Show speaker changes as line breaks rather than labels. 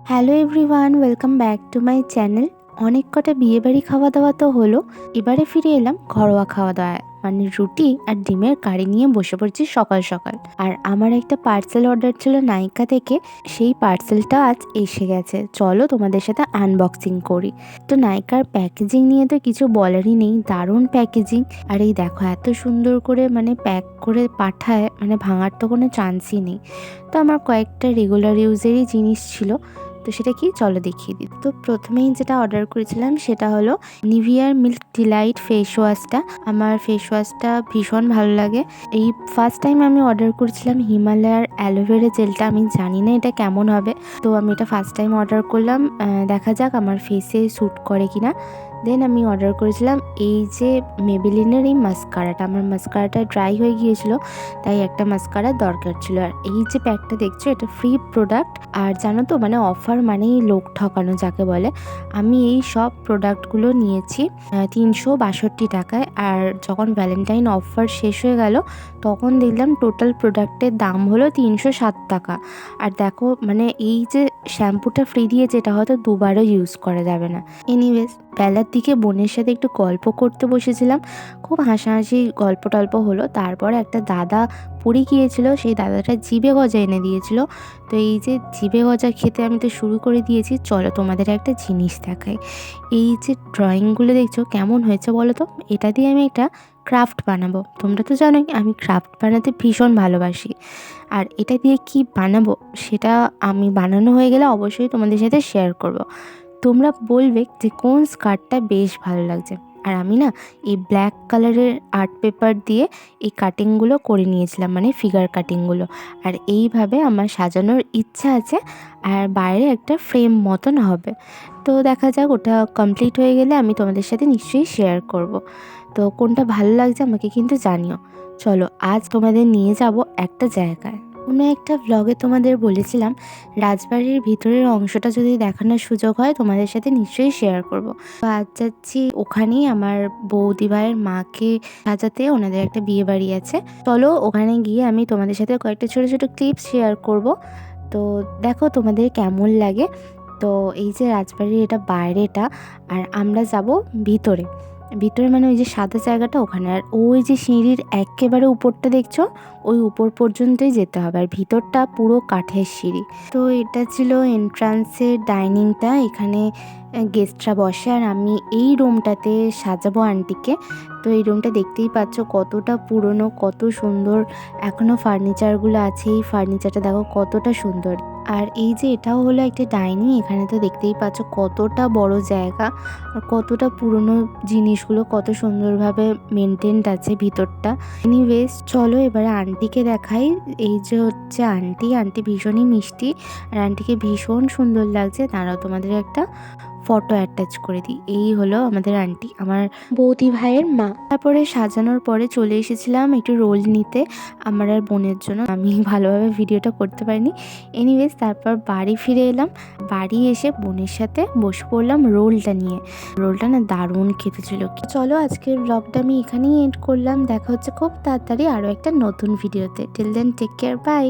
Hello everyone, welcome back to my channel. অনেক কটা বিয়েবাড়ি খাওয়া দাওয়া তো হলো, এবারে ফিরে এলাম ঘরোয়া খাওয়া দাওয়ায়, মানে রুটি আর ডিমের কারি নিয়ে বসে পড়ছি সকাল সকাল। আর আমার একটা পার্সেল অর্ডার ছিল নাইকা থেকে, সেই পার্সেলটা আজ এসে গেছে। চলো তোমাদের সাথে আনবক্সিং করি। তো নাইকার প্যাকেজিং নিয়ে তো কিছু বলারই নেই, দারুণ প্যাকেজিং। আর এই দেখো এত সুন্দর করে মানে প্যাক করে পাঠায়, মানে ভাঙার তো কোনো চান্সই নেই। তো আমার কয়েকটা রেগুলার ইউজেরই জিনিস ছিল, তো সেটা কি চলো দেখিয়ে দিই। তো প্রথমেই যেটা অর্ডার করেছিলাম সেটা হলো নিভিয়ার মিল্ক ডিলাইট ফেস ওয়াশটা। আমার ফেস ওয়াশটা ভীষণ ভালো লাগে। এই ফার্স্ট টাইম আমি অর্ডার করেছিলাম হিমালয়ার অ্যালোভেরা জেলটা। আমি জানি না এটা কেমন হবে, তো আমি এটা ফার্স্ট টাইম অর্ডার করলাম। দেখা যাক আমার ফেসে স্যুট করে কিনা। দেন আমি অর্ডার করেছিলাম এই যে মেবেলিনের এই মাস্কারাটা। আমার মাস্কারাটা ড্রাই হয়ে গিয়েছিল, তাই একটা মাস্কারা দরকার ছিল। আর এই যে প্যাকটা দেখছো, এটা ফ্রি প্রোডাক্ট। আর জানো তো, মানে অফার মানেই লোক ঠকানো যাকে বলে। আমি এই সব প্রোডাক্টগুলো নিয়েছি 362 টাকায়। আর যখন ভ্যালেন্টাইন অফার শেষ হয়ে গেল, তখন দেখলাম টোটাল প্রোডাক্টের দাম হলো 307 টাকা। আর দেখো, মানে এই যে শ্যাম্পুটা ফ্রি দিয়েছে, এটা হয়তো দুবারও ইউজ করা যাবে না। এনিওয়েজ, বেলার দিকে বোনের সাথে একটু গল্প করতে বসেছিলাম। খুব হাসাহাসি গল্প টল্প হলো। তারপরে একটা দাদা পুরী গিয়েছিল, সেই দাদাটা জিভে গজা এনে দিয়েছিল। তো এই যে জিভে গজা খেতে আমি তো শুরু করে দিয়েছি। চলো তোমাদের একটা জিনিস দেখাই। এই যে ড্রয়িংগুলো দেখছো কেমন হয়েছে বলো তো? এটা দিয়ে আমি একটা ক্রাফট বানাবো। তোমরা তো জানোই আমি ক্রাফট বানাতে ভীষণ ভালোবাসি। আর এটা দিয়ে কি বানাবো সেটা আমি বানানো হয়ে গেলে অবশ্যই তোমাদের সাথে শেয়ার করব। তোমরা বলবে যে কোন স্কার্টটা বেশ ভালো লাগছে। আর আমি না এই ব্ল্যাক কালারের আর্ট পেপার দিয়ে এই কাটিংগুলো করে নিয়েছিলাম, মানে ফিগার কাটিংগুলো। আর এইভাবে আমার সাজানোর ইচ্ছা আছে। আর বাইরে একটা ফ্রেম মতন হবে। তো দেখা যাক, ওটা কমপ্লিট হয়ে গেলে আমি তোমাদের সাথে নিশ্চয়ই শেয়ার করব। তো কোনটা ভালো লাগছে আমাকে কিন্তু জানিও। চলো আজ তোমাদের নিয়ে যাব একটা জায়গায়। কোনো একটা ভ্লগে তোমাদের বলেছিলাম রাজবাড়ির ভিতরের অংশটা যদি দেখানোর সুযোগ হয় তোমাদের সাথে নিশ্চয়ই শেয়ার করব। তো আজ যাচ্ছি ওখানেই, আমার বৌদি ভাইয়ের মাকে সাজাতে। ওনাদের একটা বিয়ে বাড়ি আছে, চলো ওখানে গিয়ে আমি তোমাদের সাথে কয়েকটা ছোটো ছোটো ক্লিপস শেয়ার করব। তো দেখো তোমাদের কেমন লাগে। তো এই যে রাজবাড়ির এটা বাইরেটা, আর আমরা যাব ভিতরে। ভিতরে মানে ওই যে সাদা জায়গাটা ওখানে। আর ওই যে সিঁড়ির একেবারে উপরটা দেখছো, ওই উপর পর্যন্তই যেতে হবে। আর ভিতরটা পুরো কাঠের সিঁড়ি। তো এটা ছিল এন্ট্রান্সের ডাইনিংটা, এখানে গেস্টরা বসে। আর আমি এই রুমটাতে সাজাবো আন্টিকে। তো এই রুমটা দেখতেই পাচ্ছ কতটা পুরনো, কত সুন্দর এখনও ফার্নিচারগুলো আছে। এই ফার্নিচারটা দেখো কতটা সুন্দর। আর এই যে এটাও হলো একটা ডাইনিং, এখানে তো দেখতেই পাচ্ছ কতটা বড় জায়গা আর কতটা পুরনো জিনিসগুলো কত সুন্দরভাবে মেনটেন্ড আছে ভিতরটা। এনিওয়েজ চলো এবারে আন্টিকে দেখাই। এই যে হচ্ছে আন্টি। আন্টি ভীষণই মিষ্টি আর আন্টিকে ভীষণ সুন্দর লাগছে। তারাও তোমাদের একটা ফটো অ্যাটাচ করে দিই। এই হলো আমাদের আন্টি, আমার বৌদি ভাইয়ের মা। তারপরে সাজানোর পরে চলে এসেছিলাম একটু রোল নিতে আমার আর বোনের জন্য। আমি ভালোভাবে ভিডিওটা করতে পারিনি। এনিওয়েজ তারপর বাড়ি ফিরে এলাম। বাড়ি এসে বোনের সাথে বসে পড়লাম রোলটা নিয়ে। রোলটা না দারুণ খেতে ছিল। চলো আজকের ব্লগটা আমি এখানেই এন্ড করলাম। দেখা হচ্ছে খুব তাড়াতাড়ি আরও একটা নতুন ভিডিওতে। Till then take care, by.